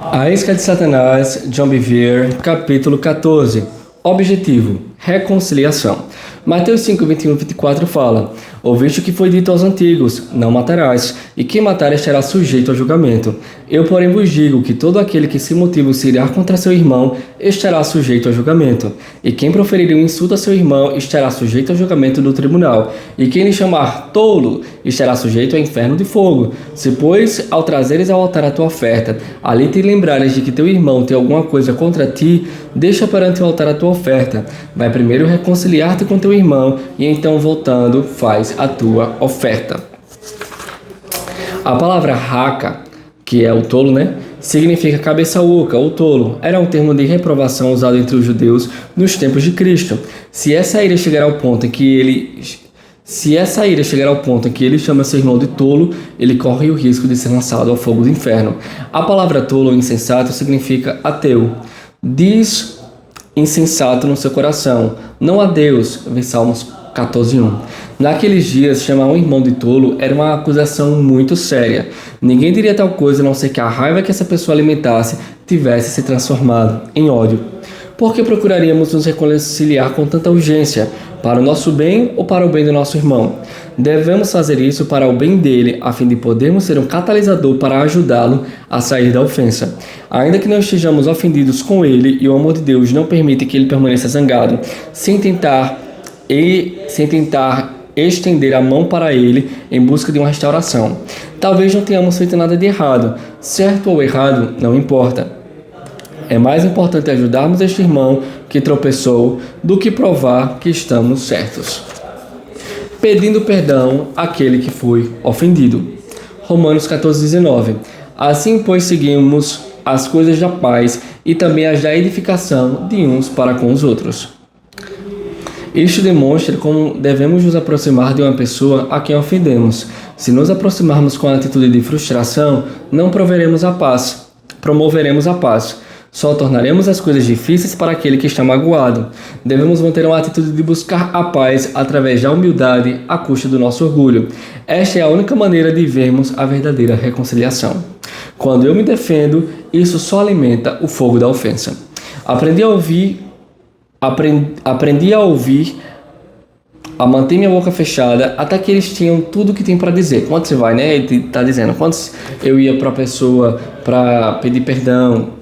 A Isca de Satanás, John Bevere, capítulo 14. Objetivo: reconciliação. Mateus 5, 21 e 24 fala: Ouviste o que foi dito aos antigos: não matarás, e quem matar estará sujeito a julgamento. Eu, porém, vos digo que todo aquele que se motivo se irar contra seu irmão estará sujeito a julgamento. E quem proferir um insulto a seu irmão estará sujeito a julgamento do tribunal. E quem lhe chamar tolo estará sujeito ao inferno de fogo. Se, pois, ao trazeres ao altar a tua oferta, ali te lembrares de que teu irmão tem alguma coisa contra ti, deixa perante o altar a tua oferta. Vai primeiro reconciliar-te com teu irmão, e então, voltando, faz a tua oferta. A palavra raca, que é o tolo, significa cabeça oca ou tolo. Era um termo de reprovação usado entre os judeus nos tempos de Cristo. Se essa ira chegar ao ponto em que ele chama seu irmão de tolo, ele corre o risco de ser lançado ao fogo do inferno. A palavra tolo ou insensato significa ateu. Diz insensato no seu coração, não a Deus, vê Salmos 14:1. Naqueles dias, chamar um irmão de tolo era uma acusação muito séria. Ninguém diria tal coisa a não ser que a raiva que essa pessoa alimentasse tivesse se transformado em ódio. Por que procuraríamos nos reconciliar com tanta urgência? Para o nosso bem ou para o bem do nosso irmão? Devemos fazer isso para o bem dele, a fim de podermos ser um catalisador para ajudá-lo a sair da ofensa. Ainda que não estejamos ofendidos com ele e o amor de Deus não permite que ele permaneça zangado, sem tentar estender a mão para ele em busca de uma restauração. Talvez não tenhamos feito nada de errado. Certo ou errado, não importa. É mais importante ajudarmos este irmão que tropeçou do que provar que estamos certos. Pedindo perdão àquele que foi ofendido. Romanos 14:19. Assim, pois, seguimos as coisas da paz e também as da edificação de uns para com os outros. Isto demonstra como devemos nos aproximar de uma pessoa a quem ofendemos. Se nos aproximarmos com a atitude de frustração, não promoveremos a paz. Só tornaremos as coisas difíceis para aquele que está magoado. Devemos manter uma atitude de buscar a paz através da humildade à custa do nosso orgulho. Esta é a única maneira de vermos a verdadeira reconciliação. Quando eu me defendo, isso só alimenta o fogo da ofensa. Aprendi a ouvir, a manter minha boca fechada até que eles tinham tudo o que tem para dizer. Quando você vai, ele está dizendo, quando eu ia para a pessoa para pedir perdão,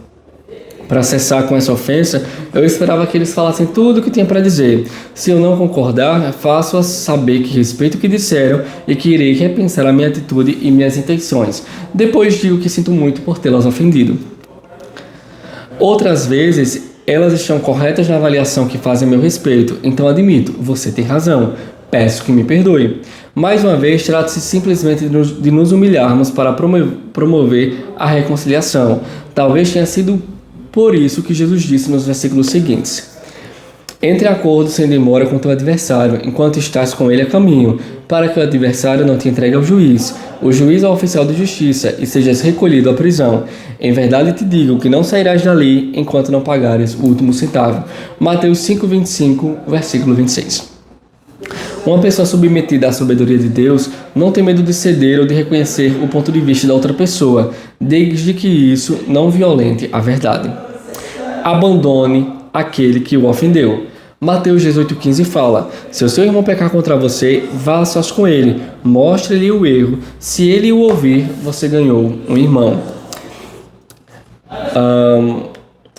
para cessar com essa ofensa, eu esperava que eles falassem tudo o que tinha para dizer. Se eu não concordar, faço-a saber que respeito o que disseram e que irei repensar a minha atitude e minhas intenções. Depois digo que sinto muito por tê-las ofendido. Outras vezes, elas estão corretas na avaliação que fazem a meu respeito, então admito, você tem razão, peço que me perdoe. Mais uma vez, trata-se simplesmente de nos humilharmos para promover a reconciliação. Talvez tenha sido por isso que Jesus disse nos versículos seguintes: entre em acordo sem demora com teu adversário, enquanto estás com ele a caminho, para que o adversário não te entregue ao juiz, o juiz ao oficial de justiça, e sejas recolhido à prisão. Em verdade te digo que não sairás dali enquanto não pagares o último centavo. Mateus 5, 25, versículo 26. Uma pessoa submetida à sabedoria de Deus não tem medo de ceder ou de reconhecer o ponto de vista da outra pessoa, desde que isso não violente a verdade. Abandone aquele que o ofendeu. Mateus 18,15 fala: se o seu irmão pecar contra você, vá a sós com ele, mostre-lhe o erro. Se ele o ouvir, você ganhou um irmão.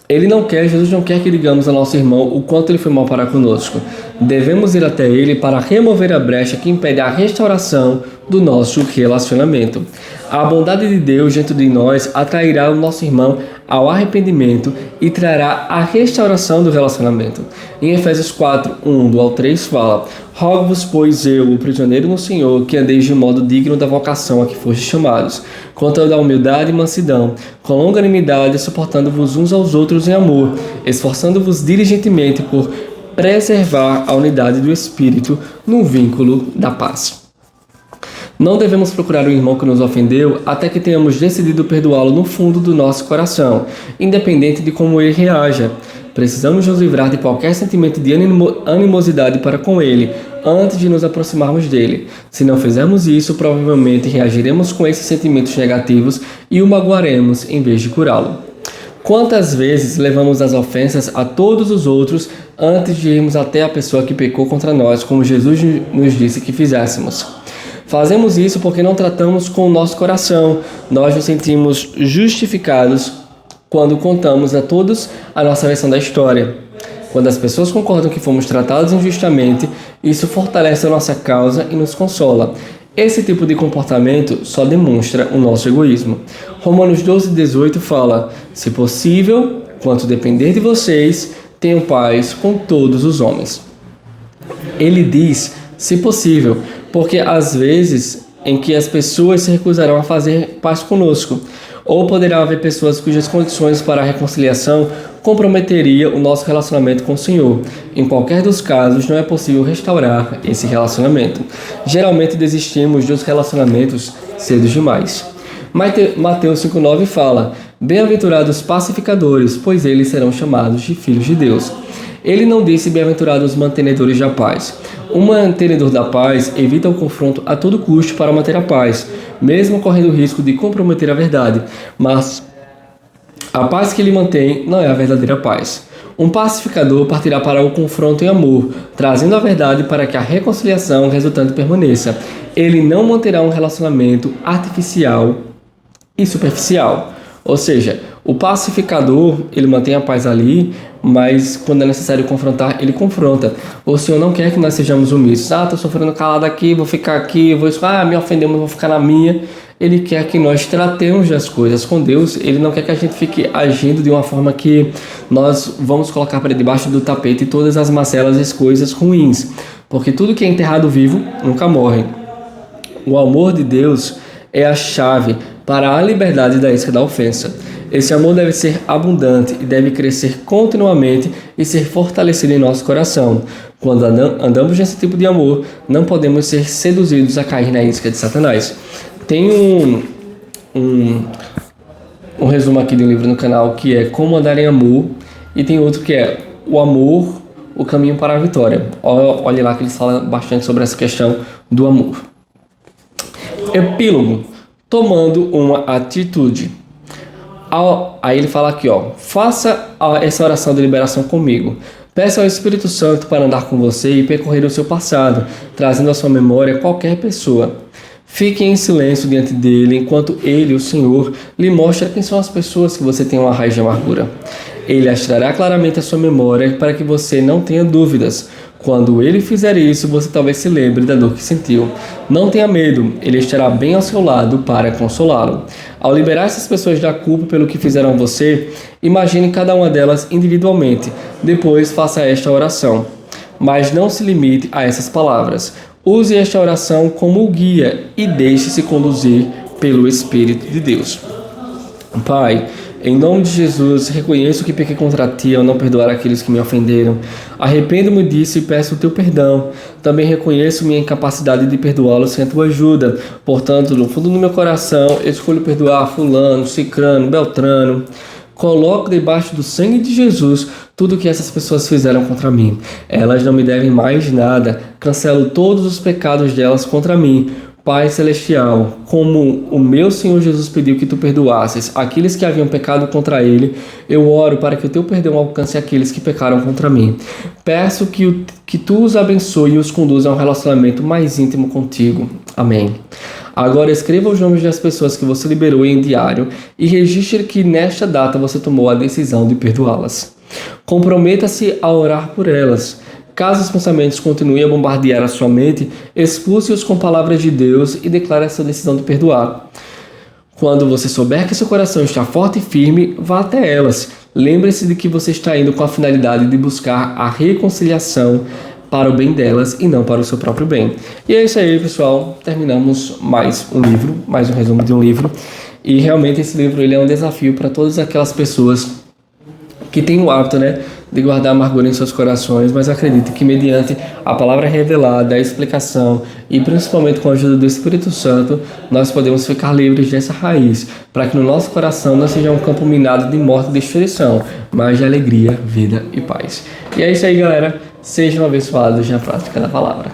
Jesus não quer que digamos ao nosso irmão o quanto ele foi mal para conosco. Devemos ir até ele para remover a brecha que impede a restauração do nosso relacionamento. A bondade de Deus dentro de nós atrairá o nosso irmão ao arrependimento e trará a restauração do relacionamento. Em Efésios 4, 1-3 fala: rogo-vos, pois eu, o prisioneiro no Senhor, que andeis de modo digno da vocação a que fostes chamados, com toda a humildade e mansidão, com longanimidade, suportando-vos uns aos outros em amor, esforçando-vos diligentemente por preservar a unidade do Espírito no vínculo da paz. Não devemos procurar o irmão que nos ofendeu até que tenhamos decidido perdoá-lo no fundo do nosso coração, independente de como ele reaja. Precisamos nos livrar de qualquer sentimento de animosidade para com ele, antes de nos aproximarmos dele. Se não fizermos isso, provavelmente reagiremos com esses sentimentos negativos e o magoaremos em vez de curá-lo. Quantas vezes levamos as ofensas a todos os outros antes de irmos até a pessoa que pecou contra nós, como Jesus nos disse que fizéssemos? Fazemos isso porque não tratamos com o nosso coração. Nós nos sentimos justificados quando contamos a todos a nossa versão da história. Quando as pessoas concordam que fomos tratados injustamente, isso fortalece a nossa causa e nos consola. Esse tipo de comportamento só demonstra o nosso egoísmo. Romanos 12:18 fala: se possível, quanto depender de vocês, tenham paz com todos os homens. Ele diz, se possível, porque às vezes em que as pessoas se recusarão a fazer paz conosco, ou poderá haver pessoas cujas condições para a reconciliação comprometeria o nosso relacionamento com o Senhor. Em qualquer dos casos, não é possível restaurar esse relacionamento. Geralmente desistimos dos relacionamentos cedo demais. Mateus 5:9 fala: bem-aventurados pacificadores, pois eles serão chamados de filhos de Deus. Ele não disse bem-aventurados mantenedores da paz. Um mantenedor da paz evita o confronto a todo custo para manter a paz, mesmo correndo o risco de comprometer a verdade. Mas a paz que ele mantém não é a verdadeira paz. Um pacificador partirá para o confronto em amor, trazendo a verdade para que a reconciliação resultante permaneça. Ele não manterá um relacionamento artificial e superficial. Ou seja, o pacificador, ele mantém a paz ali, mas quando é necessário confrontar, ele confronta. O Senhor não quer que nós sejamos omissos. Estou sofrendo calado aqui, vou ficar aqui, me ofendeu, mas vou ficar na minha. Ele quer que nós tratemos das coisas com Deus. Ele não quer que a gente fique agindo de uma forma que nós vamos colocar para debaixo do tapete todas as macelas e as coisas ruins. Porque tudo que é enterrado vivo nunca morre. O amor de Deus é a chave para a liberdade da isca da ofensa. Esse amor deve ser abundante e deve crescer continuamente e ser fortalecido em nosso coração. Quando andamos nesse tipo de amor, não podemos ser seduzidos a cair na isca de Satanás. Tem um resumo aqui de um livro no canal que é Como Andar em Amor, e tem outro que é O Amor, o Caminho para a Vitória. Olhe lá que eles falam bastante sobre essa questão do amor. Epílogo: tomando uma atitude. Aí ele fala aqui, faça essa oração de liberação comigo. Peça ao Espírito Santo para andar com você e percorrer o seu passado, trazendo à sua memória qualquer pessoa. Fique em silêncio diante dele, enquanto ele, o Senhor, lhe mostra quem são as pessoas que você tem uma raiz de amargura. Ele as trará claramente à sua memória para que você não tenha dúvidas. Quando ele fizer isso, você talvez se lembre da dor que sentiu. Não tenha medo, ele estará bem ao seu lado para consolá-lo. Ao liberar essas pessoas da culpa pelo que fizeram a você, imagine cada uma delas individualmente. Depois faça esta oração. Mas não se limite a essas palavras. Use esta oração como guia e deixe-se conduzir pelo Espírito de Deus. Pai, em nome de Jesus, reconheço que pequei contra ti ao não perdoar aqueles que me ofenderam. Arrependo-me disso e peço o teu perdão. Também reconheço minha incapacidade de perdoá-los sem a tua ajuda. Portanto, no fundo do meu coração, escolho perdoar fulano, cicrano, beltrano. Coloco debaixo do sangue de Jesus tudo o que essas pessoas fizeram contra mim. Elas não me devem mais nada. Cancelo todos os pecados delas contra mim. Pai Celestial, como o meu Senhor Jesus pediu que tu perdoasses aqueles que haviam pecado contra ele, eu oro para que o teu perdão alcance aqueles que pecaram contra mim. Peço que tu os abençoe e os conduza a um relacionamento mais íntimo contigo. Amém. Agora escreva os nomes das pessoas que você liberou em diário e registre que nesta data você tomou a decisão de perdoá-las. Comprometa-se a orar por elas. Caso os pensamentos continuem a bombardear a sua mente, expulse-os com palavras de Deus e declare a sua decisão de perdoar. Quando você souber que seu coração está forte e firme, vá até elas. Lembre-se de que você está indo com a finalidade de buscar a reconciliação para o bem delas e não para o seu próprio bem. E é isso aí, pessoal. Terminamos mais um livro, mais um resumo de um livro. E realmente esse livro ele é um desafio para todas aquelas pessoas que têm o hábito, de guardar amargura em seus corações, mas acredite que mediante a palavra revelada, a explicação e principalmente com a ajuda do Espírito Santo, nós podemos ficar livres dessa raiz, para que no nosso coração não seja um campo minado de morte e destruição, mas de alegria, vida e paz. E é isso aí, galera. Sejam abençoados na prática da palavra.